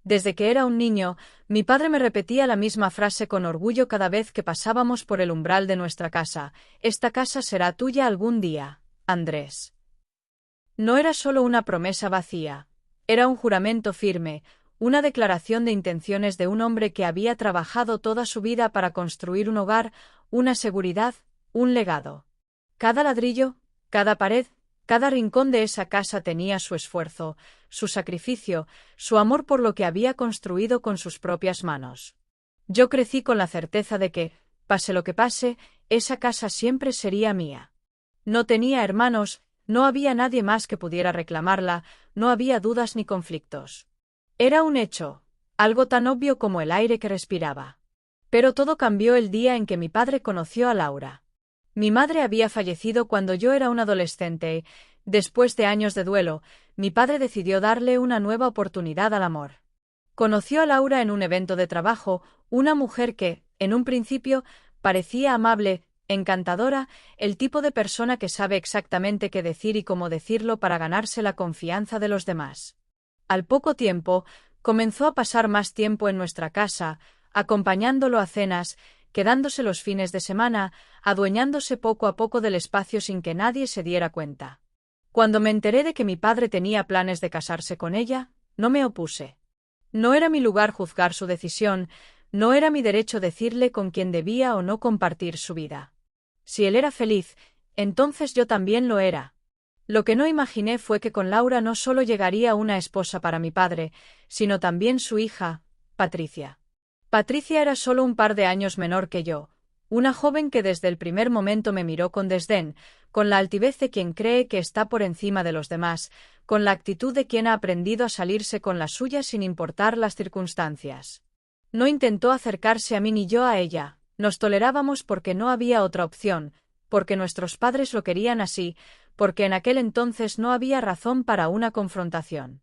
Desde que era un niño, mi padre me repetía la misma frase con orgullo cada vez que pasábamos por el umbral de nuestra casa: «Esta casa será tuya algún día, Andrés». No era solo una promesa vacía, era un juramento firme, una declaración de intenciones de un hombre que había trabajado toda su vida para construir un hogar, una seguridad, un legado. Cada ladrillo, cada pared, cada rincón de esa casa tenía su esfuerzo, su sacrificio, su amor por lo que había construido con sus propias manos. Yo crecí con la certeza de que, pase lo que pase, esa casa siempre sería mía. No tenía hermanos, no había nadie más que pudiera reclamarla, no había dudas ni conflictos. Era un hecho, algo tan obvio como el aire que respiraba. Pero todo cambió el día en que mi padre conoció a Laura. Mi madre había fallecido cuando yo era un adolescente y, después de años de duelo, mi padre decidió darle una nueva oportunidad al amor. Conoció a Laura en un evento de trabajo, una mujer que, en un principio, parecía amable, encantadora, el tipo de persona que sabe exactamente qué decir y cómo decirlo para ganarse la confianza de los demás. Al poco tiempo, comenzó a pasar más tiempo en nuestra casa, acompañándolo a cenas, quedándose los fines de semana, adueñándose poco a poco del espacio sin que nadie se diera cuenta. Cuando me enteré de que mi padre tenía planes de casarse con ella, no me opuse. No era mi lugar juzgar su decisión, no era mi derecho decirle con quién debía o no compartir su vida. Si él era feliz, entonces yo también lo era. Lo que no imaginé fue que con Laura no solo llegaría una esposa para mi padre, sino también su hija, Patricia. Patricia era solo un par de años menor que yo, una joven que desde el primer momento me miró con desdén, con la altivez de quien cree que está por encima de los demás, con la actitud de quien ha aprendido a salirse con la suya sin importar las circunstancias. No intentó acercarse a mí ni yo a ella, nos tolerábamos porque no había otra opción, porque nuestros padres lo querían así, porque en aquel entonces no había razón para una confrontación.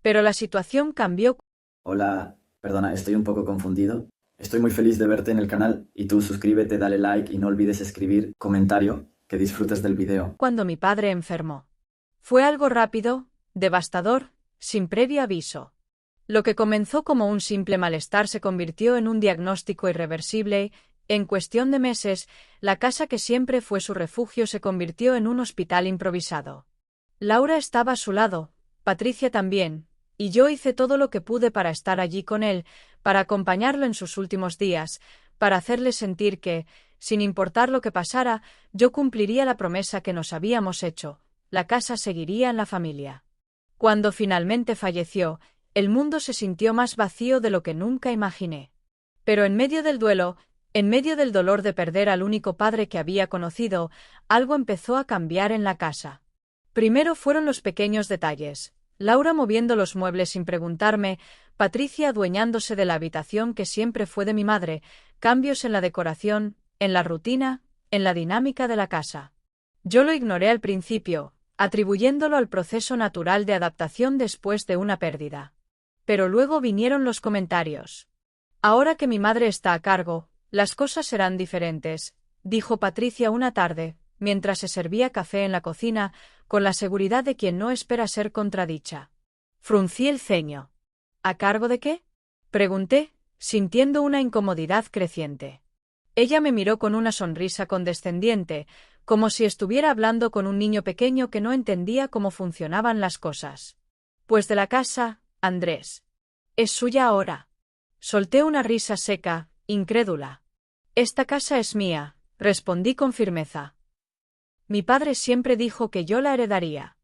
Pero la situación cambió. Hola, perdona, estoy un poco confundido. Estoy muy feliz de verte en el canal y tú suscríbete, dale like y no olvides escribir comentario, que disfrutes del video. Cuando mi padre enfermó. Fue algo rápido, devastador, sin previo aviso. Lo que comenzó como un simple malestar se convirtió en un diagnóstico irreversible y, en cuestión de meses, la casa que siempre fue su refugio se convirtió en un hospital improvisado. Laura estaba a su lado, Patricia también, y yo hice todo lo que pude para estar allí con él, para acompañarlo en sus últimos días, para hacerle sentir que, sin importar lo que pasara, yo cumpliría la promesa que nos habíamos hecho: la casa seguiría en la familia. Cuando finalmente falleció, el mundo se sintió más vacío de lo que nunca imaginé. Pero en medio del duelo, en medio del dolor de perder al único padre que había conocido, algo empezó a cambiar en la casa. Primero fueron los pequeños detalles: Laura moviendo los muebles sin preguntarme, Patricia adueñándose de la habitación que siempre fue de mi madre, cambios en la decoración, en la rutina, en la dinámica de la casa. Yo lo ignoré al principio, atribuyéndolo al proceso natural de adaptación después de una pérdida. Pero luego vinieron los comentarios. «Ahora que mi madre está a cargo, las cosas serán diferentes», dijo Patricia una tarde, mientras se servía café en la cocina, con la seguridad de quien no espera ser contradicha. Fruncí el ceño. «¿A cargo de qué?», pregunté, sintiendo una incomodidad creciente. Ella me miró con una sonrisa condescendiente, como si estuviera hablando con un niño pequeño que no entendía cómo funcionaban las cosas. «Pues de la casa, Andrés. Es suya ahora». Solté una risa seca, incrédula. «Esta casa es mía», respondí con firmeza. «Mi padre siempre dijo que yo la heredaría».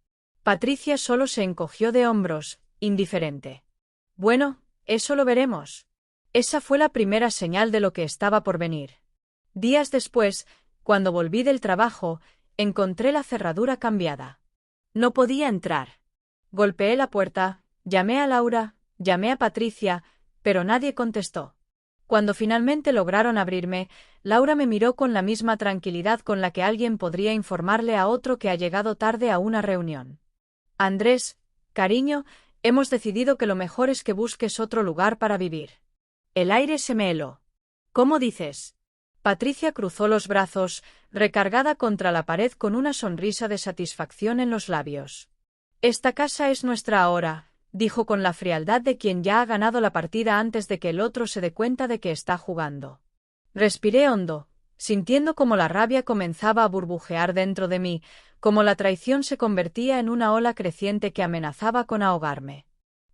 Patricia solo se encogió de hombros, indiferente. «Bueno, eso lo veremos». Esa fue la primera señal de lo que estaba por venir. Días después, cuando volví del trabajo, encontré la cerradura cambiada. No podía entrar. Golpeé la puerta, llamé a Laura, llamé a Patricia, pero nadie contestó. Cuando finalmente lograron abrirme, Laura me miró con la misma tranquilidad con la que alguien podría informarle a otro que ha llegado tarde a una reunión. «Andrés, cariño, hemos decidido que lo mejor es que busques otro lugar para vivir». El aire se me heló. «¿Cómo dices?». Patricia cruzó los brazos, recargada contra la pared con una sonrisa de satisfacción en los labios. «Esta casa es nuestra ahora, dijo con la frialdad de quien ya ha ganado la partida antes de que el otro se dé cuenta de que está jugando. Respiré hondo, sintiendo como la rabia comenzaba a burbujear dentro de mí, como la traición se convertía en una ola creciente que amenazaba con ahogarme.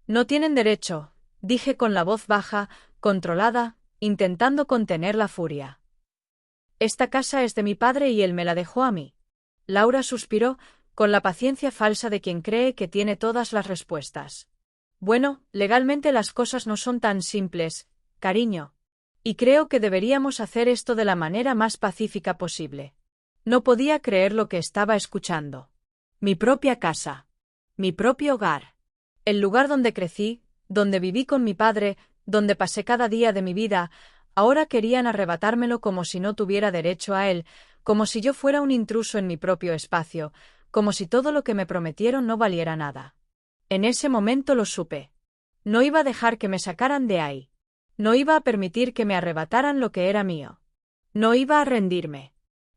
No tienen derecho, dije con la voz baja, controlada, intentando contener la furia. Esta casa es de mi padre y él me la dejó a mí. Laura suspiró, con la paciencia falsa de quien cree que tiene todas las respuestas. Bueno, legalmente las cosas no son tan simples, cariño. Y creo que deberíamos hacer esto de la manera más pacífica posible. No podía creer lo que estaba escuchando. Mi propia casa. Mi propio hogar. El lugar donde crecí, donde viví con mi padre, donde pasé cada día de mi vida, ahora querían arrebatármelo como si no tuviera derecho a él, como si yo fuera un intruso en mi propio espacio, como si todo lo que me prometieron no valiera nada. En ese momento lo supe. No iba a dejar que me sacaran de ahí. No iba a permitir que me arrebataran lo que era mío. No iba a rendirme.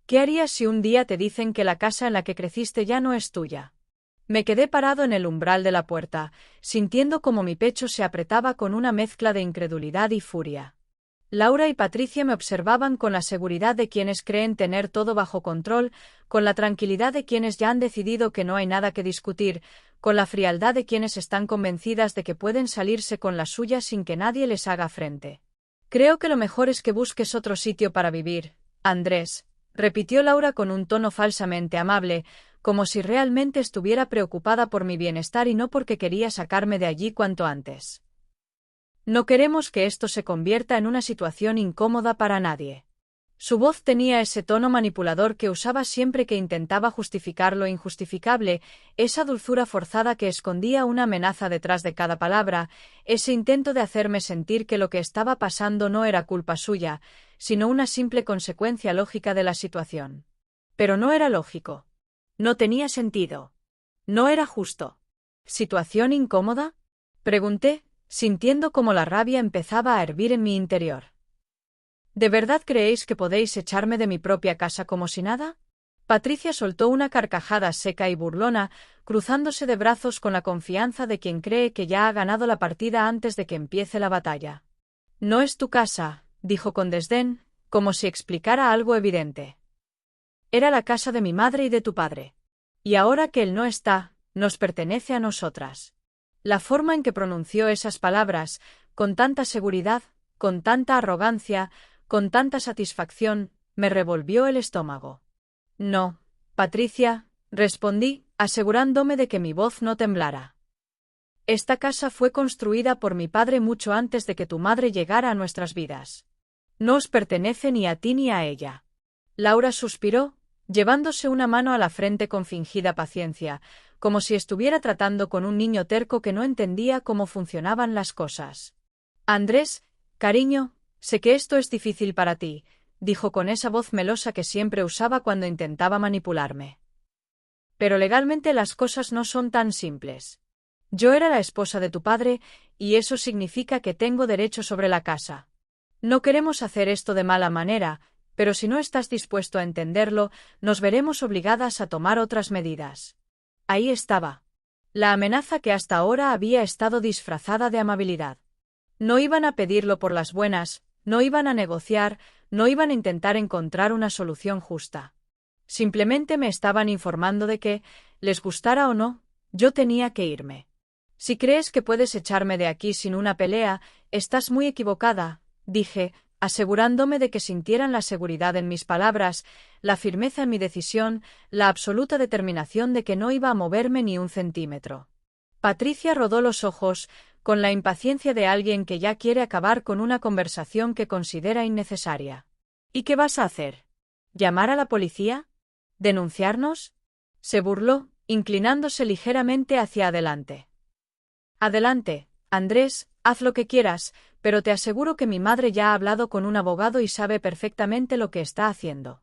¿Qué harías si un día te dicen que la casa en la que creciste ya no es tuya? Me quedé parado en el umbral de la puerta, sintiendo como mi pecho se apretaba con una mezcla de incredulidad y furia. Laura y Patricia me observaban con la seguridad de quienes creen tener todo bajo control, con la tranquilidad de quienes ya han decidido que no hay nada que discutir, con la frialdad de quienes están convencidas de que pueden salirse con la suya sin que nadie les haga frente. Creo que lo mejor es que busques otro sitio para vivir, Andrés, repitió Laura con un tono falsamente amable, como si realmente estuviera preocupada por mi bienestar y no porque quería sacarme de allí cuanto antes. No queremos que esto se convierta en una situación incómoda para nadie. Su voz tenía ese tono manipulador que usaba siempre que intentaba justificar lo injustificable, esa dulzura forzada que escondía una amenaza detrás de cada palabra, ese intento de hacerme sentir que lo que estaba pasando no era culpa suya, sino una simple consecuencia lógica de la situación. Pero no era lógico. No tenía sentido. No era justo. ¿Situación incómoda? Pregunté, sintiendo como la rabia empezaba a hervir en mi interior. ¿De verdad creéis que podéis echarme de mi propia casa como si nada? Patricia soltó una carcajada seca y burlona, cruzándose de brazos con la confianza de quien cree que ya ha ganado la partida antes de que empiece la batalla. No es tu casa, dijo con desdén, como si explicara algo evidente. Era la casa de mi madre y de tu padre. Y ahora que él no está, nos pertenece a nosotras. La forma en que pronunció esas palabras, con tanta seguridad, con tanta arrogancia, con tanta satisfacción, me revolvió el estómago. No, Patricia, respondí, asegurándome de que mi voz no temblara. Esta casa fue construida por mi padre mucho antes de que tu madre llegara a nuestras vidas. No os pertenece ni a ti ni a ella. Laura suspiró, llevándose una mano a la frente con fingida paciencia, como si estuviera tratando con un niño terco que no entendía cómo funcionaban las cosas. Andrés, cariño, sé que esto es difícil para ti, dijo con esa voz melosa que siempre usaba cuando intentaba manipularme. Pero legalmente las cosas no son tan simples. Yo era la esposa de tu padre, y eso significa que tengo derecho sobre la casa. No queremos hacer esto de mala manera, pero si no estás dispuesto a entenderlo, nos veremos obligadas a tomar otras medidas. Ahí estaba. La amenaza que hasta ahora había estado disfrazada de amabilidad. No iban a pedirlo por las buenas, no iban a negociar, no iban a intentar encontrar una solución justa. Simplemente me estaban informando de que, les gustara o no, yo tenía que irme. Si crees que puedes echarme de aquí sin una pelea, estás muy equivocada, dije, asegurándome de que sintieran la seguridad en mis palabras, la firmeza en mi decisión, la absoluta determinación de que no iba a moverme ni un centímetro. Patricia rodó los ojos, con la impaciencia de alguien que ya quiere acabar con una conversación que considera innecesaria. ¿Y qué vas a hacer? ¿Llamar a la policía? ¿Denunciarnos? Se burló, inclinándose ligeramente hacia adelante. Adelante, Andrés, haz lo que quieras, pero te aseguro que mi madre ya ha hablado con un abogado y sabe perfectamente lo que está haciendo.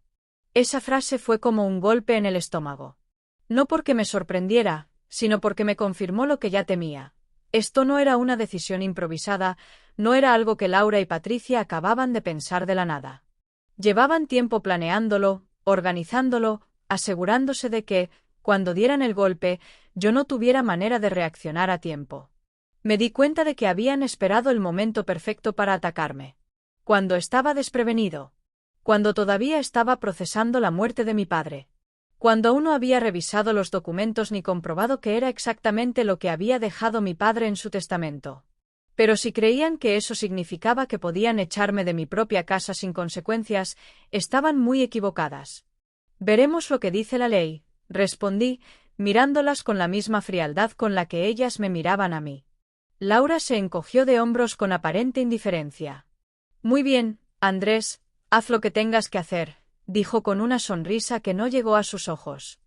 Esa frase fue como un golpe en el estómago. No porque me sorprendiera, sino porque me confirmó lo que ya temía. Esto no era una decisión improvisada, no era algo que Laura y Patricia acababan de pensar de la nada. Llevaban tiempo planeándolo, organizándolo, asegurándose de que, cuando dieran el golpe, yo no tuviera manera de reaccionar a tiempo. Me di cuenta de que habían esperado el momento perfecto para atacarme. Cuando estaba desprevenido. Cuando todavía estaba procesando la muerte de mi padre. Cuando aún no había revisado los documentos ni comprobado que era exactamente lo que había dejado mi padre en su testamento. Pero si creían que eso significaba que podían echarme de mi propia casa sin consecuencias, estaban muy equivocadas. Veremos lo que dice la ley, respondí, mirándolas con la misma frialdad con la que ellas me miraban a mí. Laura se encogió de hombros con aparente indiferencia. Muy bien, Andrés, haz lo que tengas que hacer, dijo con una sonrisa que no llegó a sus ojos.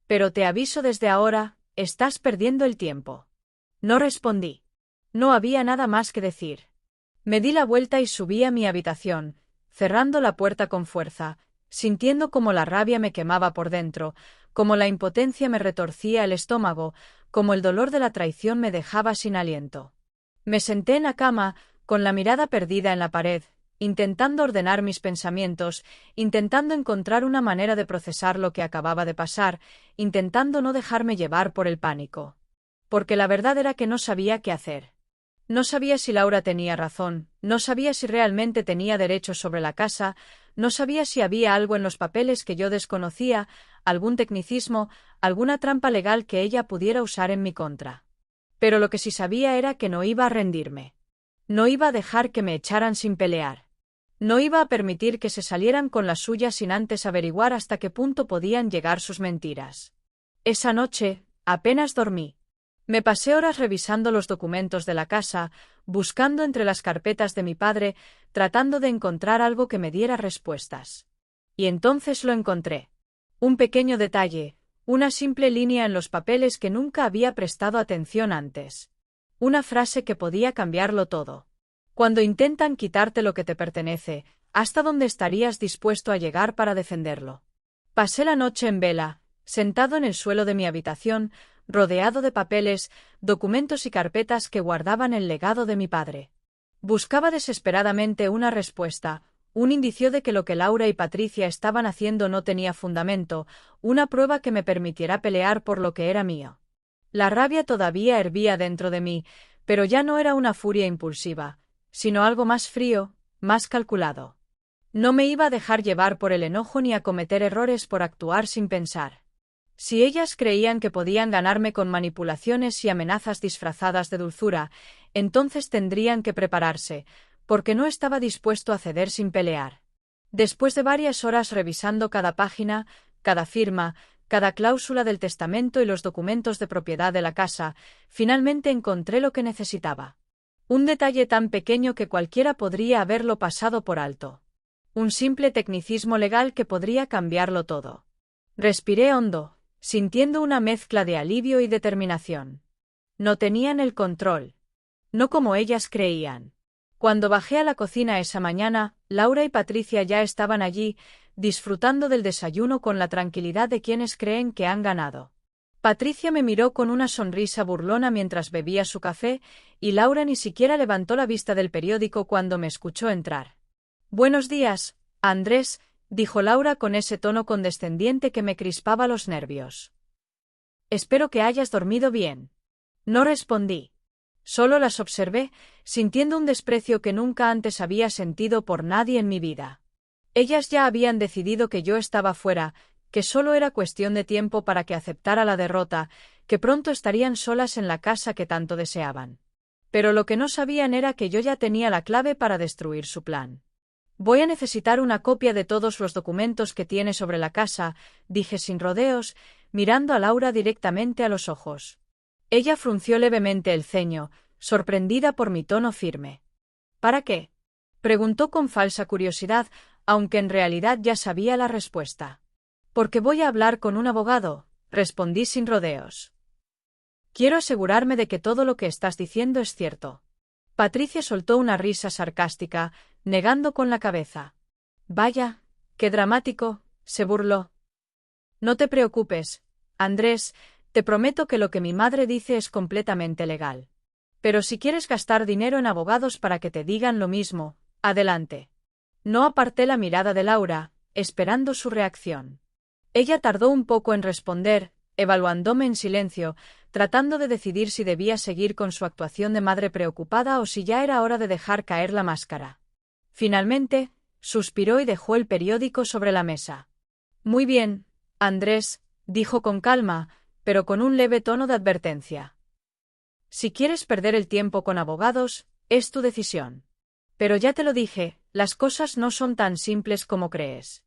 Pero te aviso desde ahora, estás perdiendo el tiempo. No respondí. No había nada más que decir. Me di la vuelta y subí a mi habitación, cerrando la puerta con fuerza, sintiendo como la rabia me quemaba por dentro, como la impotencia me retorcía el estómago, como el dolor de la traición me dejaba sin aliento. Me senté en la cama, con la mirada perdida en la pared, intentando ordenar mis pensamientos, intentando encontrar una manera de procesar lo que acababa de pasar, intentando no dejarme llevar por el pánico. Porque la verdad era que no sabía qué hacer. No sabía si Laura tenía razón, no sabía si realmente tenía derechos sobre la casa, no sabía si había algo en los papeles que yo desconocía, algún tecnicismo, alguna trampa legal que ella pudiera usar en mi contra. Pero lo que sí sabía era que no iba a rendirme. No iba a dejar que me echaran sin pelear. No iba a permitir que se salieran con la suya sin antes averiguar hasta qué punto podían llegar sus mentiras. Esa noche, apenas dormí. Me pasé horas revisando los documentos de la casa, buscando entre las carpetas de mi padre, tratando de encontrar algo que me diera respuestas. Y entonces lo encontré. Un pequeño detalle, una simple línea en los papeles que nunca había prestado atención antes. Una frase que podía cambiarlo todo. Cuando intentan quitarte lo que te pertenece, ¿hasta dónde estarías dispuesto a llegar para defenderlo? Pasé la noche en vela, sentado en el suelo de mi habitación, rodeado de papeles, documentos y carpetas que guardaban el legado de mi padre. Buscaba desesperadamente una respuesta, un indicio de que lo que Laura y Patricia estaban haciendo no tenía fundamento, una prueba que me permitiera pelear por lo que era mío. La rabia todavía hervía dentro de mí, pero ya no era una furia impulsiva, sino algo más frío, más calculado. No me iba a dejar llevar por el enojo ni a cometer errores por actuar sin pensar. Si ellas creían que podían ganarme con manipulaciones y amenazas disfrazadas de dulzura, entonces tendrían que prepararse, porque no estaba dispuesto a ceder sin pelear. Después de varias horas revisando cada página, cada firma, cada cláusula del testamento y los documentos de propiedad de la casa, finalmente encontré lo que necesitaba. Un detalle tan pequeño que cualquiera podría haberlo pasado por alto. Un simple tecnicismo legal que podría cambiarlo todo. Respiré hondo, sintiendo una mezcla de alivio y determinación. No tenían el control. No como ellas creían. Cuando bajé a la cocina esa mañana, Laura y Patricia ya estaban allí, disfrutando del desayuno con la tranquilidad de quienes creen que han ganado. Patricia me miró con una sonrisa burlona mientras bebía su café, y Laura ni siquiera levantó la vista del periódico cuando me escuchó entrar. «Buenos días, Andrés», dijo Laura con ese tono condescendiente que me crispaba los nervios. «Espero que hayas dormido bien». No respondí. Solo las observé, sintiendo un desprecio que nunca antes había sentido por nadie en mi vida. Ellas ya habían decidido que yo estaba fuera, que solo era cuestión de tiempo para que aceptara la derrota, que pronto estarían solas en la casa que tanto deseaban. Pero lo que no sabían era que yo ya tenía la clave para destruir su plan. «Voy a necesitar una copia de todos los documentos que tiene sobre la casa», dije sin rodeos, mirando a Laura directamente a los ojos. Ella frunció levemente el ceño, sorprendida por mi tono firme. «¿Para qué?», preguntó con falsa curiosidad, aunque en realidad ya sabía la respuesta. «Porque voy a hablar con un abogado», respondí sin rodeos. «Quiero asegurarme de que todo lo que estás diciendo es cierto». Patricia soltó una risa sarcástica, negando con la cabeza. «Vaya, qué dramático», se burló. «No te preocupes, Andrés, te prometo que lo que mi madre dice es completamente legal. Pero si quieres gastar dinero en abogados para que te digan lo mismo, adelante». No aparté la mirada de Laura, esperando su reacción. Ella tardó un poco en responder, evaluándome en silencio, tratando de decidir si debía seguir con su actuación de madre preocupada o si ya era hora de dejar caer la máscara. Finalmente, suspiró y dejó el periódico sobre la mesa. Muy bien, Andrés, dijo con calma, pero con un leve tono de advertencia. Si quieres perder el tiempo con abogados, es tu decisión. Pero ya te lo dije, las cosas no son tan simples como crees.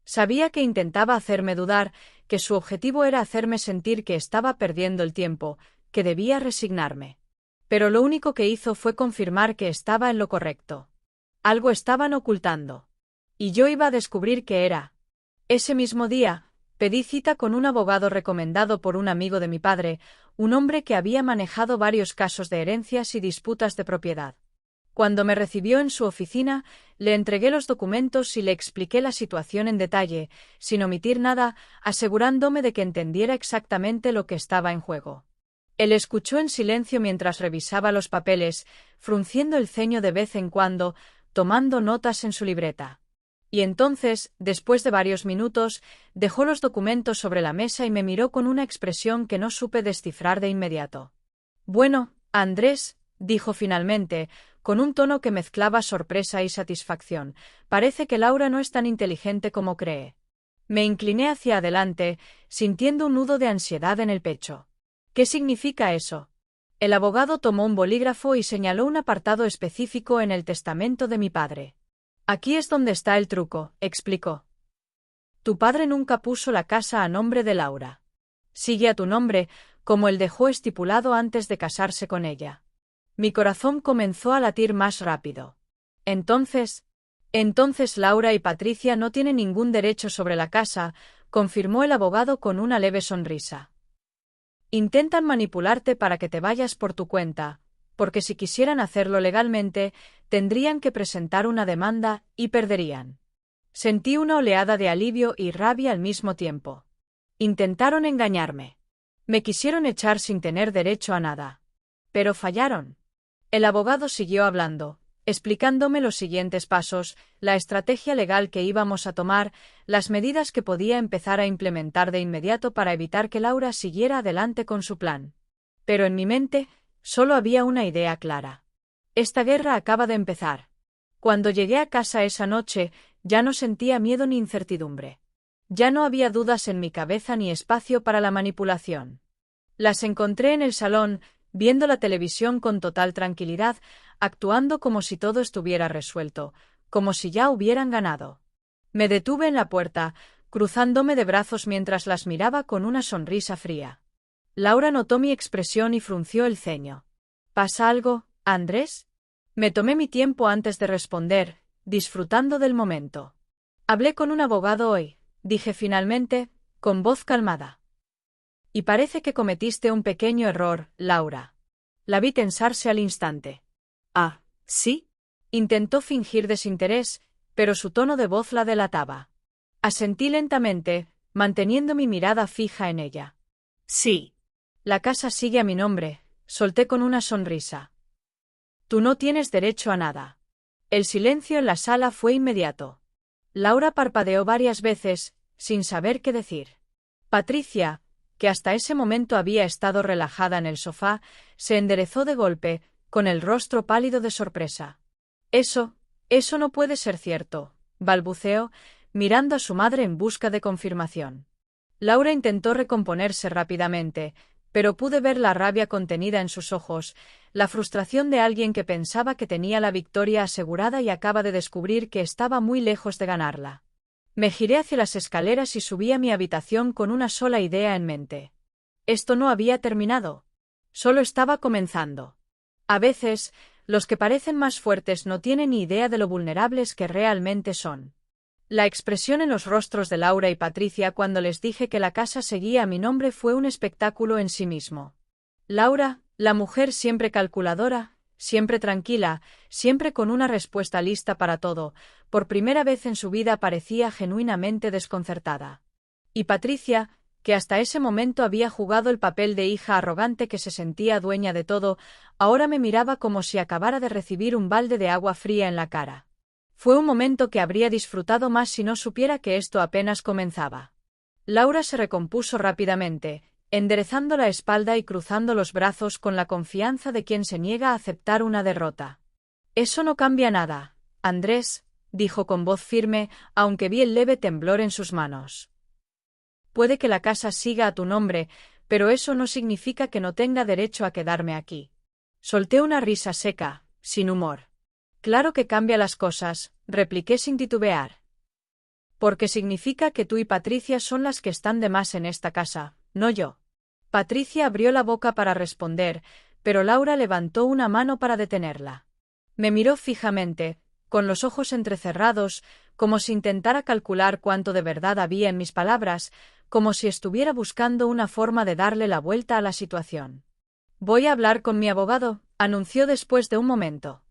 Sabía que intentaba hacerme dudar, que su objetivo era hacerme sentir que estaba perdiendo el tiempo, que debía resignarme. Pero lo único que hizo fue confirmar que estaba en lo correcto. Algo estaban ocultando. Y yo iba a descubrir qué era. Ese mismo día, pedí cita con un abogado recomendado por un amigo de mi padre, un hombre que había manejado varios casos de herencias y disputas de propiedad. Cuando me recibió en su oficina, le entregué los documentos y le expliqué la situación en detalle, sin omitir nada, asegurándome de que entendiera exactamente lo que estaba en juego. Él escuchó en silencio mientras revisaba los papeles, frunciendo el ceño de vez en cuando, tomando notas en su libreta. Y entonces, después de varios minutos, dejó los documentos sobre la mesa y me miró con una expresión que no supe descifrar de inmediato. Bueno, Andrés, dijo finalmente, con un tono que mezclaba sorpresa y satisfacción, parece que Laura no es tan inteligente como cree. Me incliné hacia adelante, sintiendo un nudo de ansiedad en el pecho. ¿Qué significa eso? El abogado tomó un bolígrafo y señaló un apartado específico en el testamento de mi padre. Aquí es donde está el truco, explicó. Tu padre nunca puso la casa a nombre de Laura. Sigue a tu nombre, como él dejó estipulado antes de casarse con ella. Mi corazón comenzó a latir más rápido. Entonces Laura y Patricia no tienen ningún derecho sobre la casa, confirmó el abogado con una leve sonrisa. Intentan manipularte para que te vayas por tu cuenta, porque si quisieran hacerlo legalmente, tendrían que presentar una demanda y perderían. Sentí una oleada de alivio y rabia al mismo tiempo. Intentaron engañarme. Me quisieron echar sin tener derecho a nada. Pero fallaron. El abogado siguió hablando, explicándome los siguientes pasos, la estrategia legal que íbamos a tomar, las medidas que podía empezar a implementar de inmediato para evitar que Laura siguiera adelante con su plan. Pero en mi mente, solo había una idea clara. Esta guerra acaba de empezar. Cuando llegué a casa esa noche, ya no sentía miedo ni incertidumbre. Ya no había dudas en mi cabeza ni espacio para la manipulación. Las encontré en el salón, viendo la televisión con total tranquilidad, actuando como si todo estuviera resuelto, como si ya hubieran ganado. Me detuve en la puerta, cruzándome de brazos mientras las miraba con una sonrisa fría. Laura notó mi expresión y frunció el ceño. ¿Pasa algo, Andrés? Me tomé mi tiempo antes de responder, disfrutando del momento. Hablé con un abogado hoy, dije finalmente, con voz calmada. Y parece que cometiste un pequeño error, Laura. La vi tensarse al instante. Ah, ¿sí? Intentó fingir desinterés, pero su tono de voz la delataba. Asentí lentamente, manteniendo mi mirada fija en ella. Sí. La casa sigue a mi nombre, solté con una sonrisa. Tú no tienes derecho a nada. El silencio en la sala fue inmediato. Laura parpadeó varias veces, sin saber qué decir. Patricia, que hasta ese momento había estado relajada en el sofá, se enderezó de golpe, con el rostro pálido de sorpresa. Eso no puede ser cierto, balbuceó, mirando a su madre en busca de confirmación. Laura intentó recomponerse rápidamente, pero pude ver la rabia contenida en sus ojos, la frustración de alguien que pensaba que tenía la victoria asegurada y acaba de descubrir que estaba muy lejos de ganarla. Me giré hacia las escaleras y subí a mi habitación con una sola idea en mente. Esto no había terminado. Solo estaba comenzando. A veces, los que parecen más fuertes no tienen ni idea de lo vulnerables que realmente son. La expresión en los rostros de Laura y Patricia cuando les dije que la casa seguía a mi nombre fue un espectáculo en sí mismo. Laura, la mujer siempre calculadora, siempre tranquila, siempre con una respuesta lista para todo, por primera vez en su vida parecía genuinamente desconcertada. Y Patricia, que hasta ese momento había jugado el papel de hija arrogante que se sentía dueña de todo, ahora me miraba como si acabara de recibir un balde de agua fría en la cara. Fue un momento que habría disfrutado más si no supiera que esto apenas comenzaba. Laura se recompuso rápidamente, enderezando la espalda y cruzando los brazos con la confianza de quien se niega a aceptar una derrota. Eso no cambia nada, Andrés, dijo con voz firme, aunque vi el leve temblor en sus manos. Puede que la casa siga a tu nombre, pero eso no significa que no tenga derecho a quedarme aquí. Solté una risa seca, sin humor. Claro que cambia las cosas, repliqué sin titubear. Porque significa que tú y Patricia son las que están de más en esta casa, no yo. Patricia abrió la boca para responder, pero Laura levantó una mano para detenerla. Me miró fijamente, con los ojos entrecerrados, como si intentara calcular cuánto de verdad había en mis palabras, como si estuviera buscando una forma de darle la vuelta a la situación. Voy a hablar con mi abogado, anunció después de un momento.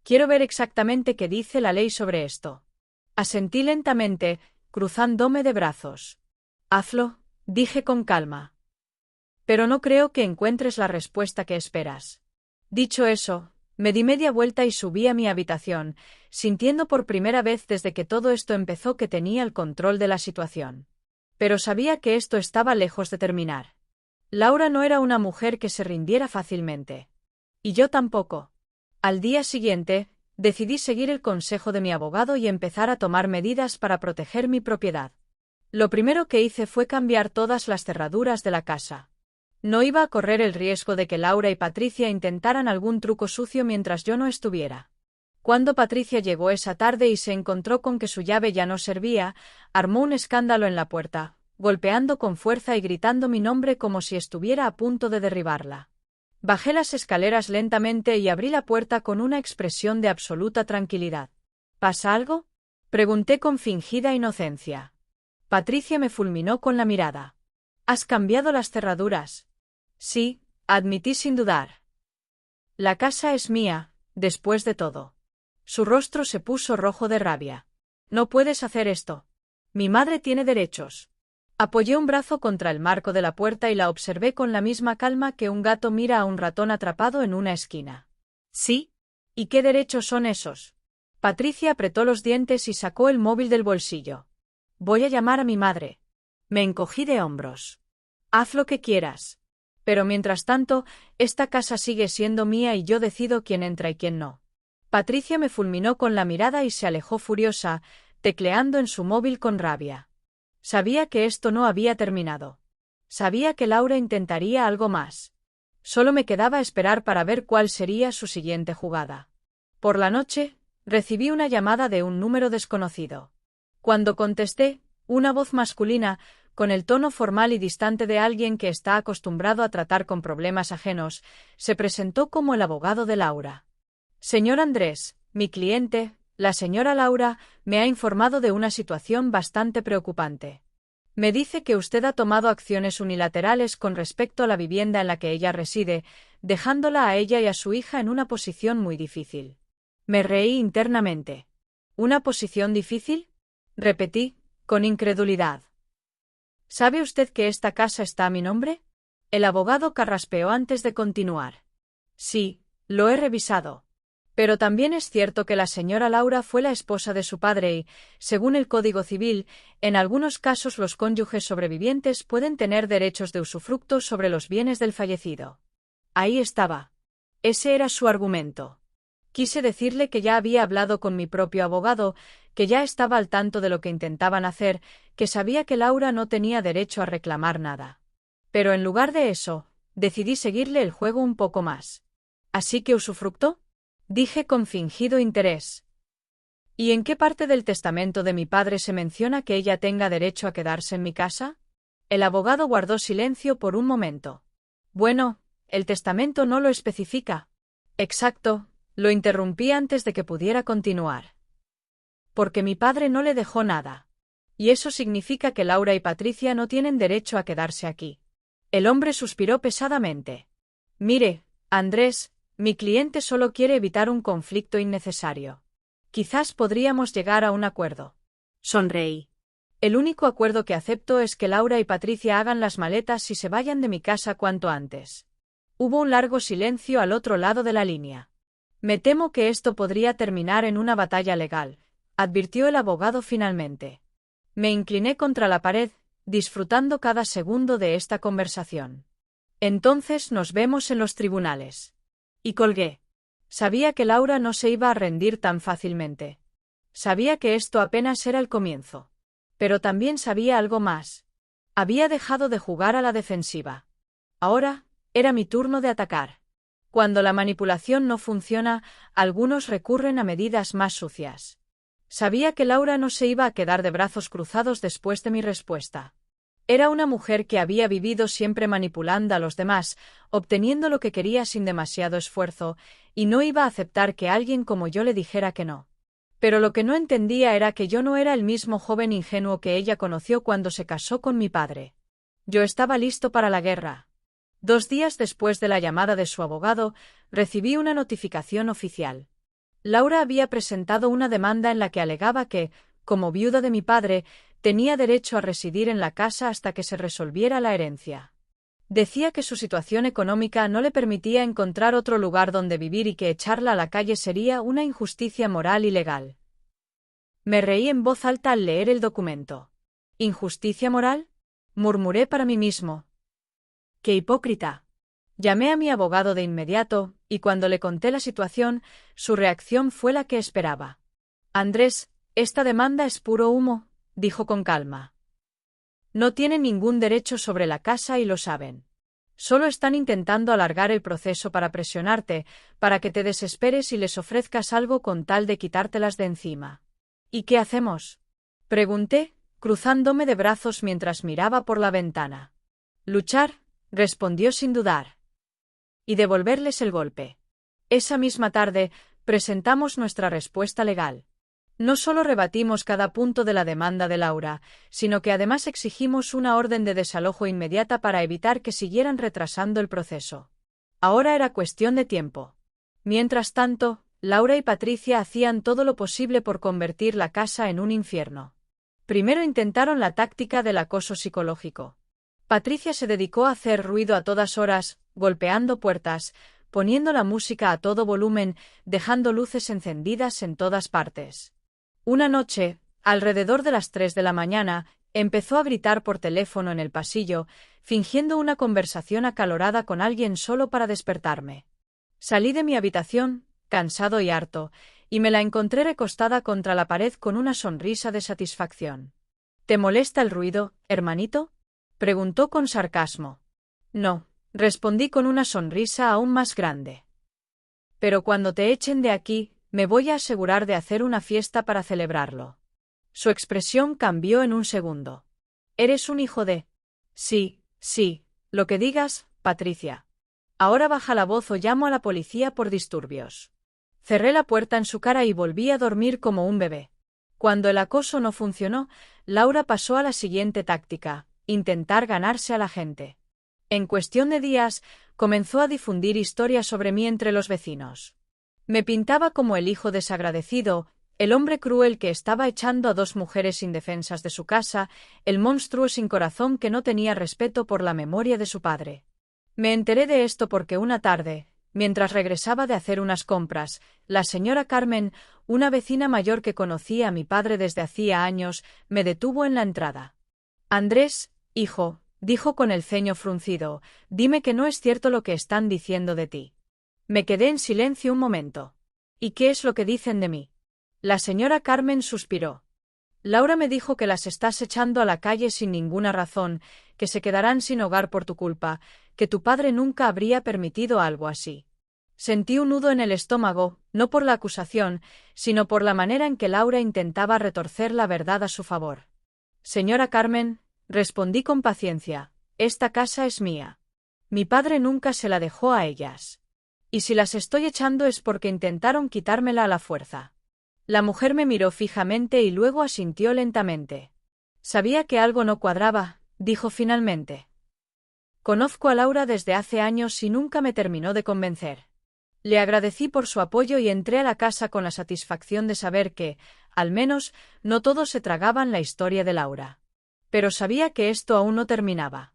Quiero ver exactamente qué dice la ley sobre esto. Asentí lentamente, cruzándome de brazos. Hazlo, dije con calma. Pero no creo que encuentres la respuesta que esperas. Dicho eso, me di media vuelta y subí a mi habitación, sintiendo por primera vez desde que todo esto empezó que tenía el control de la situación. Pero sabía que esto estaba lejos de terminar. Laura no era una mujer que se rindiera fácilmente. Y yo tampoco. Al día siguiente, decidí seguir el consejo de mi abogado y empezar a tomar medidas para proteger mi propiedad. Lo primero que hice fue cambiar todas las cerraduras de la casa. No iba a correr el riesgo de que Laura y Patricia intentaran algún truco sucio mientras yo no estuviera. Cuando Patricia llegó esa tarde y se encontró con que su llave ya no servía, armó un escándalo en la puerta, golpeando con fuerza y gritando mi nombre como si estuviera a punto de derribarla. Bajé las escaleras lentamente y abrí la puerta con una expresión de absoluta tranquilidad. ¿Pasa algo?, pregunté con fingida inocencia. Patricia me fulminó con la mirada. ¿Has cambiado las cerraduras? Sí, admití sin dudar. La casa es mía, después de todo. Su rostro se puso rojo de rabia. No puedes hacer esto. Mi madre tiene derechos. Apoyé un brazo contra el marco de la puerta y la observé con la misma calma que un gato mira a un ratón atrapado en una esquina. ¿Sí? ¿Y qué derechos son esos? Patricia apretó los dientes y sacó el móvil del bolsillo. Voy a llamar a mi madre. Me encogí de hombros. Haz lo que quieras. Pero mientras tanto, esta casa sigue siendo mía y yo decido quién entra y quién no. Patricia me fulminó con la mirada y se alejó furiosa, tecleando en su móvil con rabia. Sabía que esto no había terminado. Sabía que Laura intentaría algo más. Solo me quedaba esperar para ver cuál sería su siguiente jugada. Por la noche, recibí una llamada de un número desconocido. Cuando contesté, una voz masculina, con el tono formal y distante de alguien que está acostumbrado a tratar con problemas ajenos, se presentó como el abogado de Laura. Señor Andrés, mi cliente, la señora Laura, me ha informado de una situación bastante preocupante. Me dice que usted ha tomado acciones unilaterales con respecto a la vivienda en la que ella reside, dejándola a ella y a su hija en una posición muy difícil. Me reí internamente. ¿Una posición difícil?, repetí, con incredulidad. ¿Sabe usted que esta casa está a mi nombre? El abogado carraspeó antes de continuar. Sí, lo he revisado. Pero también es cierto que la señora Laura fue la esposa de su padre y, según el Código Civil, en algunos casos los cónyuges sobrevivientes pueden tener derechos de usufructo sobre los bienes del fallecido. Ahí estaba. Ese era su argumento. Quise decirle que ya había hablado con mi propio abogado, que ya estaba al tanto de lo que intentaban hacer, que sabía que Laura no tenía derecho a reclamar nada. Pero en lugar de eso, decidí seguirle el juego un poco más. ¿Así que usufructó?, dije con fingido interés. ¿Y en qué parte del testamento de mi padre se menciona que ella tenga derecho a quedarse en mi casa? El abogado guardó silencio por un momento. Bueno, el testamento no lo especifica. Exacto, lo interrumpí antes de que pudiera continuar. Porque mi padre no le dejó nada. Y eso significa que Laura y Patricia no tienen derecho a quedarse aquí. El hombre suspiró pesadamente. Mire, Andrés, mi cliente solo quiere evitar un conflicto innecesario. Quizás podríamos llegar a un acuerdo. Sonreí. El único acuerdo que acepto es que Laura y Patricia hagan las maletas y se vayan de mi casa cuanto antes. Hubo un largo silencio al otro lado de la línea. Me temo que esto podría terminar en una batalla legal, advirtió el abogado finalmente. Me incliné contra la pared, disfrutando cada segundo de esta conversación. Entonces nos vemos en los tribunales. Y colgué. Sabía que Laura no se iba a rendir tan fácilmente. Sabía que esto apenas era el comienzo. Pero también sabía algo más. Había dejado de jugar a la defensiva. Ahora, era mi turno de atacar. Cuando la manipulación no funciona, algunos recurren a medidas más sucias. Sabía que Laura no se iba a quedar de brazos cruzados después de mi respuesta. Era una mujer que había vivido siempre manipulando a los demás, obteniendo lo que quería sin demasiado esfuerzo, y no iba a aceptar que alguien como yo le dijera que no. Pero lo que no entendía era que yo no era el mismo joven ingenuo que ella conoció cuando se casó con mi padre. Yo estaba listo para la guerra. 2 días después de la llamada de su abogado, recibí una notificación oficial. Laura había presentado una demanda en la que alegaba que, como viuda de mi padre, tenía derecho a residir en la casa hasta que se resolviera la herencia. Decía que su situación económica no le permitía encontrar otro lugar donde vivir y que echarla a la calle sería una injusticia moral y legal. Me reí en voz alta al leer el documento. ¿Injusticia moral?, murmuré para mí mismo. ¡Qué hipócrita! Llamé a mi abogado de inmediato, y cuando le conté la situación, su reacción fue la que esperaba. Andrés, esta demanda es puro humo, dijo con calma. No tienen ningún derecho sobre la casa y lo saben. Solo están intentando alargar el proceso para presionarte, para que te desesperes y les ofrezcas algo con tal de quitártelas de encima. ¿Y qué hacemos?, pregunté, cruzándome de brazos mientras miraba por la ventana. Luchar, respondió sin dudar. Y devolverles el golpe. Esa misma tarde, presentamos nuestra respuesta legal. No solo rebatimos cada punto de la demanda de Laura, sino que además exigimos una orden de desalojo inmediata para evitar que siguieran retrasando el proceso. Ahora era cuestión de tiempo. Mientras tanto, Laura y Patricia hacían todo lo posible por convertir la casa en un infierno. Primero intentaron la táctica del acoso psicológico. Patricia se dedicó a hacer ruido a todas horas, golpeando puertas, poniendo la música a todo volumen, dejando luces encendidas en todas partes. Una noche, alrededor de las 3 de la mañana, empezó a gritar por teléfono en el pasillo, fingiendo una conversación acalorada con alguien solo para despertarme. Salí de mi habitación, cansado y harto, y me la encontré recostada contra la pared con una sonrisa de satisfacción. ¿Te molesta el ruido, hermanito?, preguntó con sarcasmo. No, respondí con una sonrisa aún más grande. Pero cuando te echen de aquí, me voy a asegurar de hacer una fiesta para celebrarlo. Su expresión cambió en un segundo. ¿Eres un hijo de...? Sí, lo que digas, Patricia. Ahora baja la voz o llamo a la policía por disturbios. Cerré la puerta en su cara y volví a dormir como un bebé. Cuando el acoso no funcionó, Laura pasó a la siguiente táctica: intentar ganarse a la gente. En cuestión de días, comenzó a difundir historias sobre mí entre los vecinos. Me pintaba como el hijo desagradecido, el hombre cruel que estaba echando a 2 mujeres indefensas de su casa, el monstruo sin corazón que no tenía respeto por la memoria de su padre. Me enteré de esto porque una tarde, mientras regresaba de hacer unas compras, la señora Carmen, una vecina mayor que conocía a mi padre desde hacía años, me detuvo en la entrada. Andrés, hijo, dijo con el ceño fruncido, dime que no es cierto lo que están diciendo de ti. Me quedé en silencio un momento. ¿Y qué es lo que dicen de mí? La señora Carmen suspiró. Laura me dijo que las estás echando a la calle sin ninguna razón, que se quedarán sin hogar por tu culpa, que tu padre nunca habría permitido algo así. Sentí un nudo en el estómago, no por la acusación, sino por la manera en que Laura intentaba retorcer la verdad a su favor. Señora Carmen, respondí con paciencia, esta casa es mía. Mi padre nunca se la dejó a ellas. Y si las estoy echando es porque intentaron quitármela a la fuerza. La mujer me miró fijamente y luego asintió lentamente. Sabía que algo no cuadraba, dijo finalmente. Conozco a Laura desde hace años y nunca me terminó de convencer. Le agradecí por su apoyo y entré a la casa con la satisfacción de saber que, al menos, no todos se tragaban la historia de Laura. Pero sabía que esto aún no terminaba.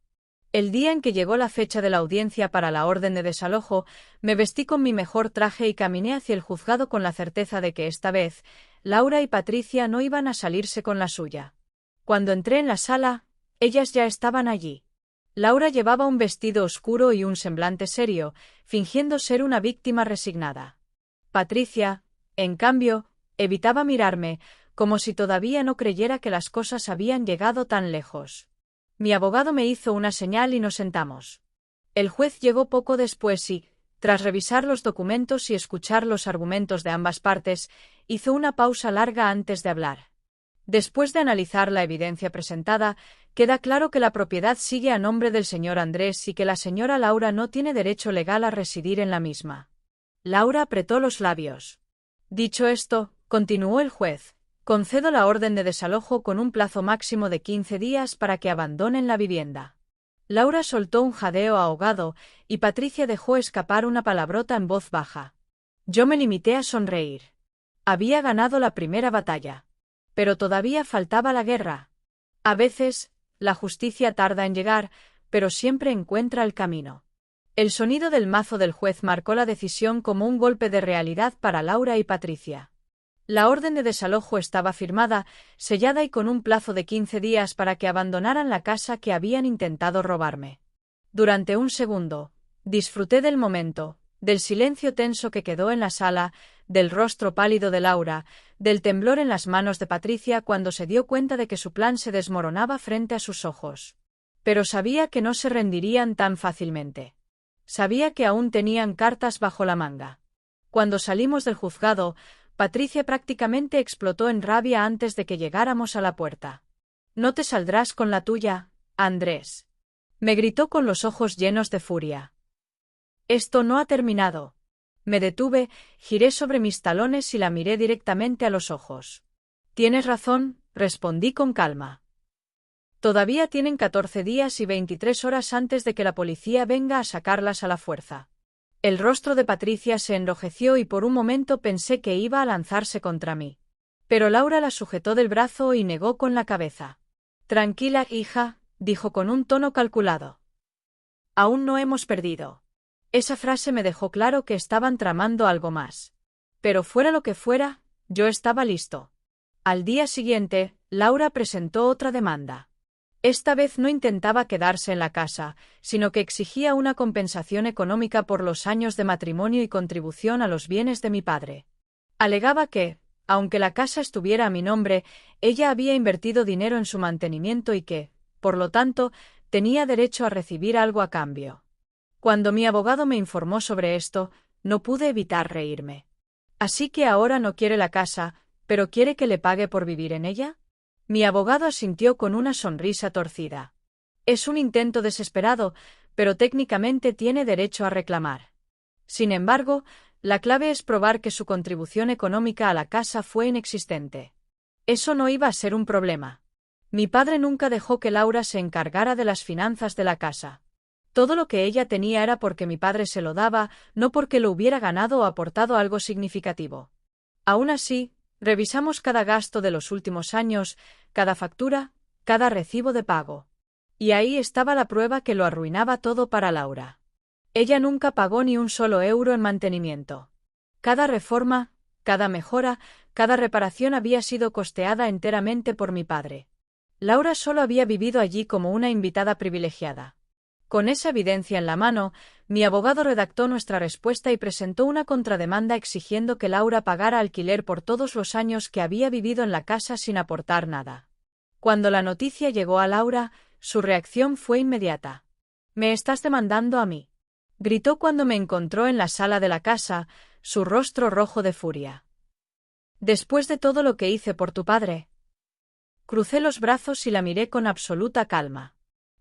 El día en que llegó la fecha de la audiencia para la orden de desalojo, me vestí con mi mejor traje y caminé hacia el juzgado con la certeza de que esta vez, Laura y Patricia no iban a salirse con la suya. Cuando entré en la sala, Ellas ya estaban allí. Laura llevaba un vestido oscuro y un semblante serio, fingiendo ser una víctima resignada. Patricia, en cambio, evitaba mirarme, como si todavía no creyera que las cosas habían llegado tan lejos. Mi abogado me hizo una señal y nos sentamos. El juez llegó poco después y, tras revisar los documentos y escuchar los argumentos de ambas partes, hizo una pausa larga antes de hablar. Después de analizar la evidencia presentada, queda claro que la propiedad sigue a nombre del señor Andrés y que la señora Laura no tiene derecho legal a residir en la misma. Laura apretó los labios. Dicho esto, continuó el juez, concedo la orden de desalojo con un plazo máximo de 15 días para que abandonen la vivienda. Laura soltó un jadeo ahogado y Patricia dejó escapar una palabrota en voz baja. Yo me limité a sonreír. Había ganado la primera batalla. Pero todavía faltaba la guerra. A veces, la justicia tarda en llegar, pero siempre encuentra el camino. El sonido del mazo del juez marcó la decisión como un golpe de realidad para Laura y Patricia. La orden de desalojo estaba firmada, sellada y con un plazo de 15 días para que abandonaran la casa que habían intentado robarme. Durante un segundo, disfruté del momento, del silencio tenso que quedó en la sala, del rostro pálido de Laura, del temblor en las manos de Patricia cuando se dio cuenta de que su plan se desmoronaba frente a sus ojos. Pero sabía que no se rendirían tan fácilmente. Sabía que aún tenían cartas bajo la manga. Cuando salimos del juzgado, Patricia prácticamente explotó en rabia antes de que llegáramos a la puerta. «No te saldrás con la tuya, Andrés», me gritó con los ojos llenos de furia. «Esto no ha terminado». Me detuve, giré sobre mis talones y la miré directamente a los ojos. «Tienes razón», respondí con calma. «Todavía tienen 14 días y 23 horas antes de que la policía venga a sacarlas a la fuerza». El rostro de Patricia se enrojeció y por un momento pensé que iba a lanzarse contra mí. Pero Laura la sujetó del brazo y negó con la cabeza. «Tranquila, hija», dijo con un tono calculado. «Aún no hemos perdido». Esa frase me dejó claro que estaban tramando algo más. Pero fuera lo que fuera, yo estaba listo. Al día siguiente, Laura presentó otra demanda. Esta vez no intentaba quedarse en la casa, sino que exigía una compensación económica por los años de matrimonio y contribución a los bienes de mi padre. Alegaba que, aunque la casa estuviera a mi nombre, ella había invertido dinero en su mantenimiento y que, por lo tanto, tenía derecho a recibir algo a cambio. Cuando mi abogado me informó sobre esto, no pude evitar reírme. ¿Así que ahora no quiere la casa, pero quiere que le pague por vivir en ella? Mi abogado asintió con una sonrisa torcida. Es un intento desesperado, pero técnicamente tiene derecho a reclamar. Sin embargo, la clave es probar que su contribución económica a la casa fue inexistente. Eso no iba a ser un problema. Mi padre nunca dejó que Laura se encargara de las finanzas de la casa. Todo lo que ella tenía era porque mi padre se lo daba, no porque lo hubiera ganado o aportado algo significativo. Aún así, revisamos cada gasto de los últimos años, cada factura, cada recibo de pago. Y ahí estaba la prueba que lo arruinaba todo para Laura. Ella nunca pagó ni un solo euro en mantenimiento. Cada reforma, cada mejora, cada reparación había sido costeada enteramente por mi padre. Laura solo había vivido allí como una invitada privilegiada. Con esa evidencia en la mano, mi abogado redactó nuestra respuesta y presentó una contrademanda exigiendo que Laura pagara alquiler por todos los años que había vivido en la casa sin aportar nada. Cuando la noticia llegó a Laura, su reacción fue inmediata. «¿Me estás demandando a mí?», gritó cuando me encontró en la sala de la casa, su rostro rojo de furia. «Después de todo lo que hice por tu padre». Crucé los brazos y la miré con absoluta calma.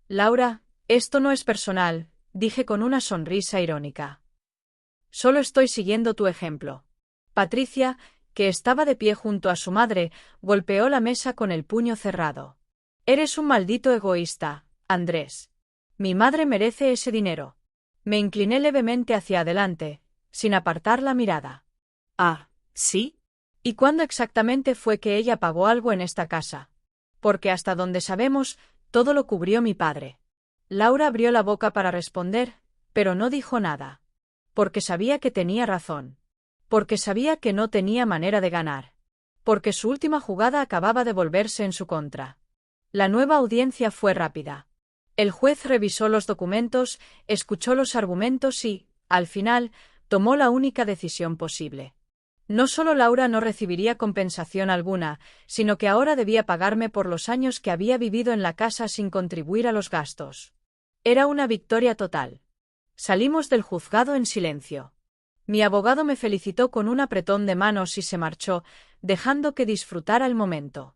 «Laura, esto no es personal», dije con una sonrisa irónica. «Solo estoy siguiendo tu ejemplo». Patricia, que estaba de pie junto a su madre, golpeó la mesa con el puño cerrado. «Eres un maldito egoísta, Andrés. Mi madre merece ese dinero». Me incliné levemente hacia adelante, sin apartar la mirada. «Ah, ¿sí? ¿Y cuándo exactamente fue que ella pagó algo en esta casa? Porque hasta donde sabemos, todo lo cubrió mi padre». Laura abrió la boca para responder, pero no dijo nada. Porque sabía que tenía razón. Porque sabía que no tenía manera de ganar. Porque su última jugada acababa de volverse en su contra. La nueva audiencia fue rápida. El juez revisó los documentos, escuchó los argumentos y, al final, tomó la única decisión posible. No solo Laura no recibiría compensación alguna, sino que ahora debía pagarme por los años que había vivido en la casa sin contribuir a los gastos. Era una victoria total. Salimos del juzgado en silencio. Mi abogado me felicitó con un apretón de manos y se marchó, dejando que disfrutara el momento.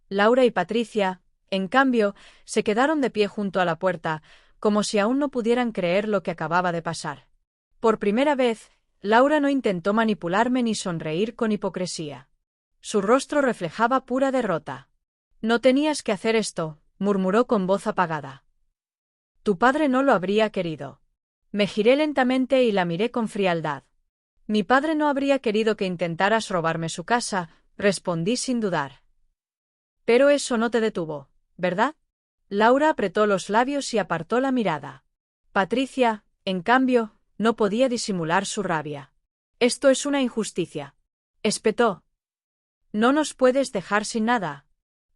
Laura y Patricia, en cambio, se quedaron de pie junto a la puerta, como si aún no pudieran creer lo que acababa de pasar. Por primera vez, Laura no intentó manipularme ni sonreír con hipocresía. Su rostro reflejaba pura derrota. «No tenías que hacer esto», murmuró con voz apagada. «Tu padre no lo habría querido». Me giré lentamente y la miré con frialdad. «Mi padre no habría querido que intentaras robarme su casa», respondí sin dudar. «Pero eso no te detuvo, ¿verdad?». Laura apretó los labios y apartó la mirada. Patricia, en cambio, no podía disimular su rabia. «Esto es una injusticia», espetó. «No nos puedes dejar sin nada».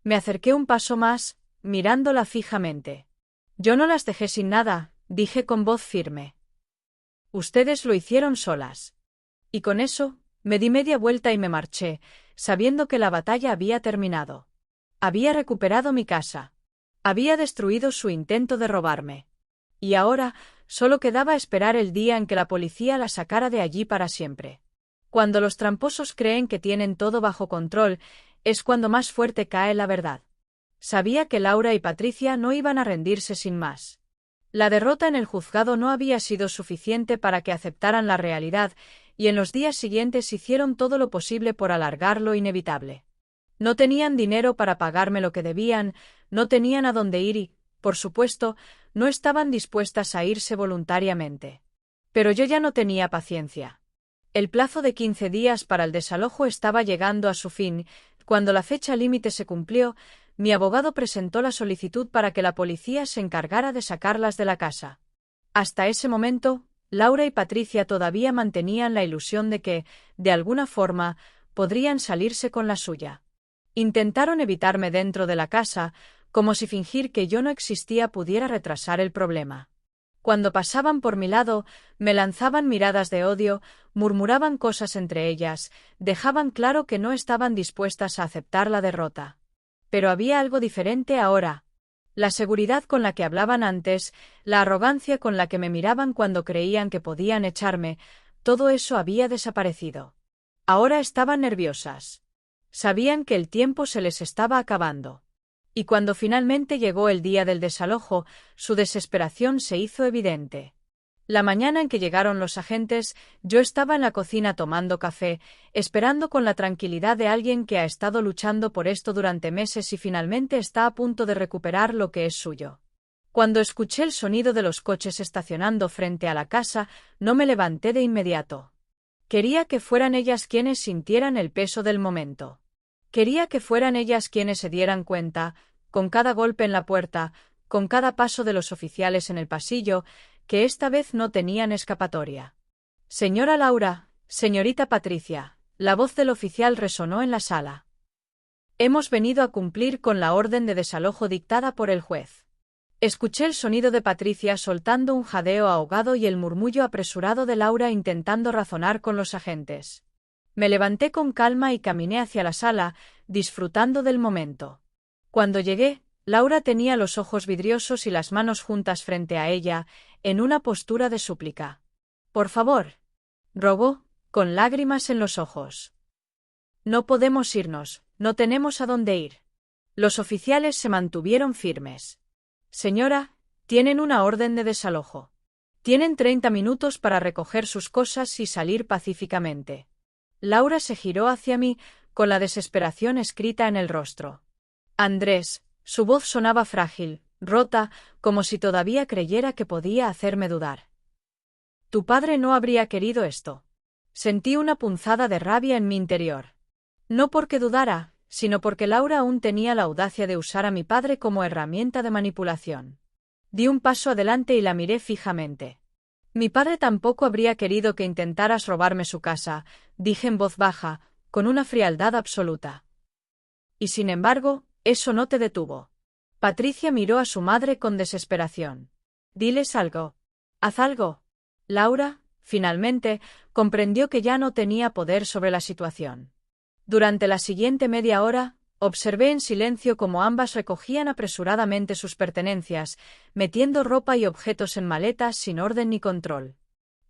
Me acerqué un paso más, mirándola fijamente. «Yo no las dejé sin nada», dije con voz firme. «Ustedes lo hicieron solas». Y con eso, me di media vuelta y me marché, sabiendo que la batalla había terminado. Había recuperado mi casa. Había destruido su intento de robarme. Y ahora, solo quedaba esperar el día en que la policía la sacara de allí para siempre. Cuando los tramposos creen que tienen todo bajo control, es cuando más fuerte cae la verdad. Sabía que Laura y Patricia no iban a rendirse sin más. La derrota en el juzgado no había sido suficiente para que aceptaran la realidad, y en los días siguientes hicieron todo lo posible por alargar lo inevitable. No tenían dinero para pagarme lo que debían, no tenían a dónde ir y, por supuesto, no estaban dispuestas a irse voluntariamente. Pero yo ya no tenía paciencia. El plazo de 15 días para el desalojo estaba llegando a su fin. Cuando la fecha límite se cumplió, mi abogado presentó la solicitud para que la policía se encargara de sacarlas de la casa. Hasta ese momento, Laura y Patricia todavía mantenían la ilusión de que, de alguna forma, podrían salirse con la suya. Intentaron evitarme dentro de la casa, como si fingir que yo no existía pudiera retrasar el problema. Cuando pasaban por mi lado, me lanzaban miradas de odio, murmuraban cosas entre ellas, dejaban claro que no estaban dispuestas a aceptar la derrota. Pero había algo diferente ahora. La seguridad con la que hablaban antes, la arrogancia con la que me miraban cuando creían que podían echarme, todo eso había desaparecido. Ahora estaban nerviosas. Sabían que el tiempo se les estaba acabando. Y cuando finalmente llegó el día del desalojo, su desesperación se hizo evidente. La mañana en que llegaron los agentes, yo estaba en la cocina tomando café, esperando con la tranquilidad de alguien que ha estado luchando por esto durante meses y finalmente está a punto de recuperar lo que es suyo. Cuando escuché el sonido de los coches estacionando frente a la casa, no me levanté de inmediato. Quería que fueran ellas quienes sintieran el peso del momento. Quería que fueran ellas quienes se dieran cuenta, con cada golpe en la puerta, con cada paso de los oficiales en el pasillo, que esta vez no tenían escapatoria. «Señora Laura, señorita Patricia», la voz del oficial resonó en la sala. «Hemos venido a cumplir con la orden de desalojo dictada por el juez». Escuché el sonido de Patricia soltando un jadeo ahogado y el murmullo apresurado de Laura intentando razonar con los agentes. Me levanté con calma y caminé hacia la sala, disfrutando del momento. Cuando llegué, Laura tenía los ojos vidriosos y las manos juntas frente a ella, en una postura de súplica. «Por favor», rogó, con lágrimas en los ojos. «No podemos irnos, no tenemos a dónde ir». Los oficiales se mantuvieron firmes. «Señora, tienen una orden de desalojo. Tienen 30 minutos para recoger sus cosas y salir pacíficamente». Laura se giró hacia mí, con la desesperación escrita en el rostro. «Andrés», su voz sonaba frágil, rota, como si todavía creyera que podía hacerme dudar. «Tu padre no habría querido esto». Sentí una punzada de rabia en mi interior. No porque dudara, sino porque Laura aún tenía la audacia de usar a mi padre como herramienta de manipulación. Di un paso adelante y la miré fijamente. «Mi padre tampoco habría querido que intentaras robarme su casa», dije en voz baja, con una frialdad absoluta. «Y sin embargo, eso no te detuvo». Patricia miró a su madre con desesperación. «Diles algo. Haz algo». Laura, finalmente, comprendió que ya no tenía poder sobre la situación. Durante la siguiente media hora, observé en silencio cómo ambas recogían apresuradamente sus pertenencias, metiendo ropa y objetos en maletas sin orden ni control.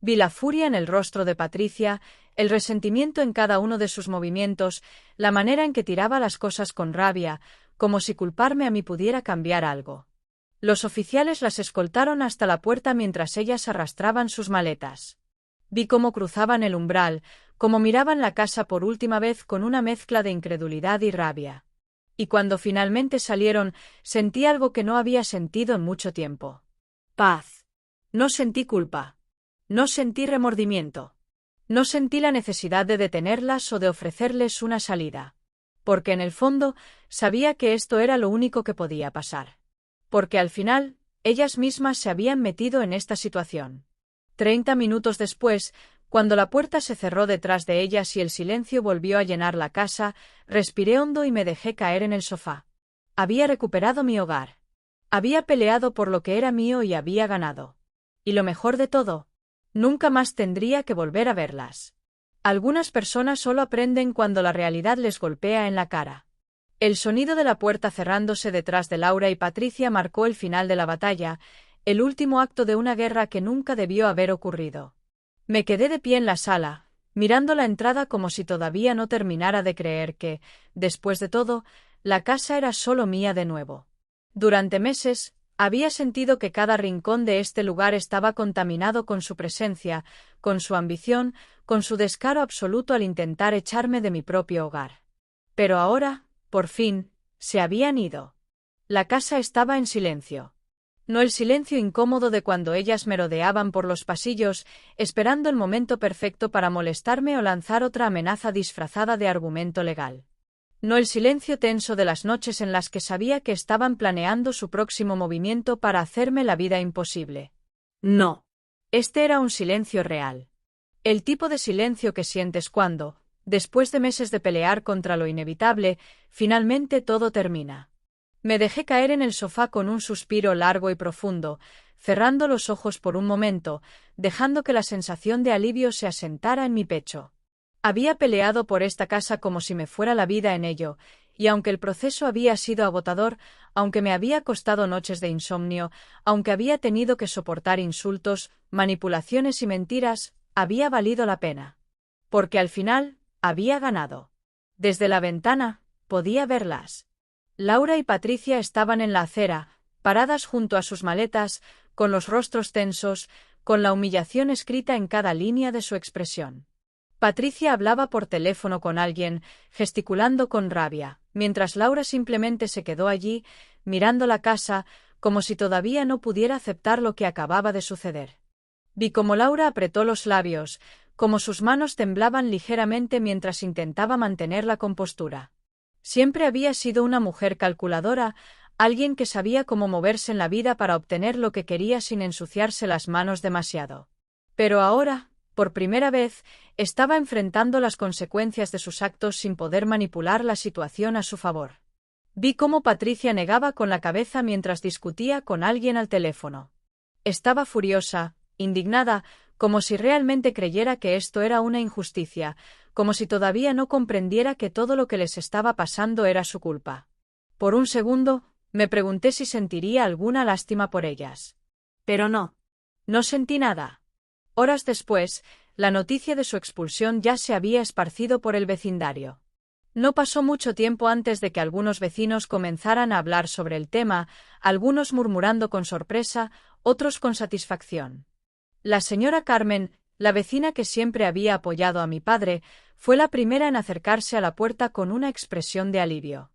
Vi la furia en el rostro de Patricia, el resentimiento en cada uno de sus movimientos, la manera en que tiraba las cosas con rabia, como si culparme a mí pudiera cambiar algo. Los oficiales las escoltaron hasta la puerta mientras ellas arrastraban sus maletas. Vi cómo cruzaban el umbral, cómo miraban la casa por última vez con una mezcla de incredulidad y rabia. Y cuando finalmente salieron, sentí algo que no había sentido en mucho tiempo. Paz. No sentí culpa. No sentí remordimiento. No sentí la necesidad de detenerlas o de ofrecerles una salida. Porque en el fondo, sabía que esto era lo único que podía pasar. Porque al final, ellas mismas se habían metido en esta situación. 30 minutos después, cuando la puerta se cerró detrás de ellas y el silencio volvió a llenar la casa, respiré hondo y me dejé caer en el sofá. Había recuperado mi hogar. Había peleado por lo que era mío y había ganado. Y lo mejor de todo, nunca más tendría que volver a verlas. Algunas personas solo aprenden cuando la realidad les golpea en la cara. El sonido de la puerta cerrándose detrás de Laura y Patricia marcó el final de la batalla, el último acto de una guerra que nunca debió haber ocurrido. Me quedé de pie en la sala, mirando la entrada como si todavía no terminara de creer que, después de todo, la casa era solo mía de nuevo. Durante meses, había sentido que cada rincón de este lugar estaba contaminado con su presencia, con su ambición, con su descaro absoluto al intentar echarme de mi propio hogar. Pero ahora, por fin, se habían ido. La casa estaba en silencio. No el silencio incómodo de cuando ellas merodeaban por los pasillos, esperando el momento perfecto para molestarme o lanzar otra amenaza disfrazada de argumento legal. No el silencio tenso de las noches en las que sabía que estaban planeando su próximo movimiento para hacerme la vida imposible. No. Este era un silencio real. El tipo de silencio que sientes cuando, después de meses de pelear contra lo inevitable, finalmente todo termina. Me dejé caer en el sofá con un suspiro largo y profundo, cerrando los ojos por un momento, dejando que la sensación de alivio se asentara en mi pecho. Había peleado por esta casa como si me fuera la vida en ello, y aunque el proceso había sido agotador, aunque me había costado noches de insomnio, aunque había tenido que soportar insultos, manipulaciones y mentiras, había valido la pena. Porque al final, había ganado. Desde la ventana, podía verlas. Laura y Patricia estaban en la acera, paradas junto a sus maletas, con los rostros tensos, con la humillación escrita en cada línea de su expresión. Patricia hablaba por teléfono con alguien, gesticulando con rabia, mientras Laura simplemente se quedó allí, mirando la casa, como si todavía no pudiera aceptar lo que acababa de suceder. Vi cómo Laura apretó los labios, cómo sus manos temblaban ligeramente mientras intentaba mantener la compostura. Siempre había sido una mujer calculadora, alguien que sabía cómo moverse en la vida para obtener lo que quería sin ensuciarse las manos demasiado. Pero ahora, por primera vez, estaba enfrentando las consecuencias de sus actos sin poder manipular la situación a su favor. Vi cómo Patricia negaba con la cabeza mientras discutía con alguien al teléfono. Estaba furiosa, indignada, como si realmente creyera que esto era una injusticia, como si todavía no comprendiera que todo lo que les estaba pasando era su culpa. Por un segundo, me pregunté si sentiría alguna lástima por ellas. Pero no. No sentí nada. Horas después, la noticia de su expulsión ya se había esparcido por el vecindario. No pasó mucho tiempo antes de que algunos vecinos comenzaran a hablar sobre el tema, algunos murmurando con sorpresa, otros con satisfacción. La señora Carmen, la vecina que siempre había apoyado a mi padre, fue la primera en acercarse a la puerta con una expresión de alivio.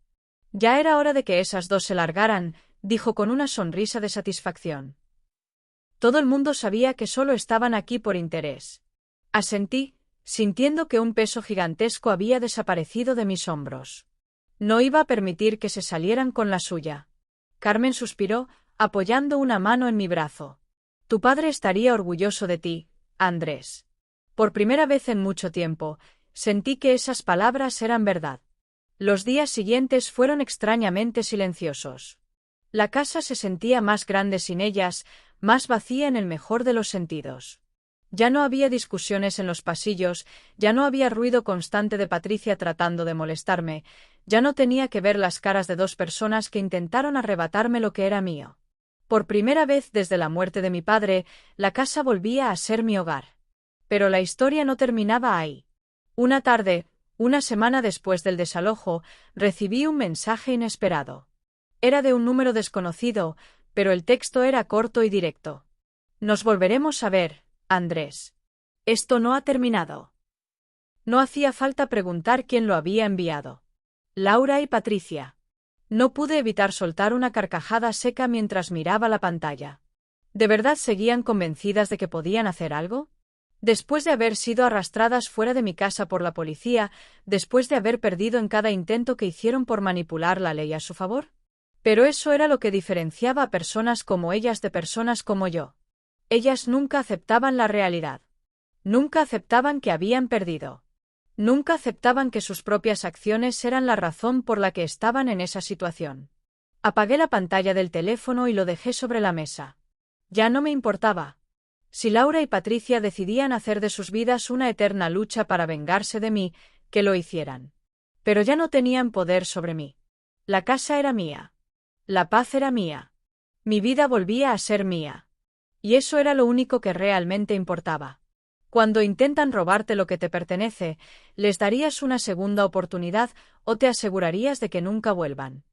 Ya era hora de que esas dos se largaran, dijo con una sonrisa de satisfacción. Todo el mundo sabía que solo estaban aquí por interés. Asentí, sintiendo que un peso gigantesco había desaparecido de mis hombros. No iba a permitir que se salieran con la suya. Carmen suspiró, apoyando una mano en mi brazo. Tu padre estaría orgulloso de ti, Andrés. Por primera vez en mucho tiempo, sentí que esas palabras eran verdad. Los días siguientes fueron extrañamente silenciosos. La casa se sentía más grande sin ellas, más vacía en el mejor de los sentidos. Ya no había discusiones en los pasillos, ya no había ruido constante de Patricia tratando de molestarme, ya no tenía que ver las caras de dos personas que intentaron arrebatarme lo que era mío. Por primera vez desde la muerte de mi padre, la casa volvía a ser mi hogar. Pero la historia no terminaba ahí. Una tarde, una semana después del desalojo, recibí un mensaje inesperado. Era de un número desconocido, pero el texto era corto y directo. Nos volveremos a ver, Andrés. Esto no ha terminado. No hacía falta preguntar quién lo había enviado. Laura y Patricia. No pude evitar soltar una carcajada seca mientras miraba la pantalla. ¿De verdad seguían convencidas de que podían hacer algo? Después de haber sido arrastradas fuera de mi casa por la policía, después de haber perdido en cada intento que hicieron por manipular la ley a su favor. Pero eso era lo que diferenciaba a personas como ellas de personas como yo. Ellas nunca aceptaban la realidad. Nunca aceptaban que habían perdido. Nunca aceptaban que sus propias acciones eran la razón por la que estaban en esa situación. Apagué la pantalla del teléfono y lo dejé sobre la mesa. Ya no me importaba. Si Laura y Patricia decidían hacer de sus vidas una eterna lucha para vengarse de mí, que lo hicieran. Pero ya no tenían poder sobre mí. La casa era mía. La paz era mía. Mi vida volvía a ser mía. Y eso era lo único que realmente importaba. Cuando intentan robarte lo que te pertenece, ¿les darías una segunda oportunidad o te asegurarías de que nunca vuelvan?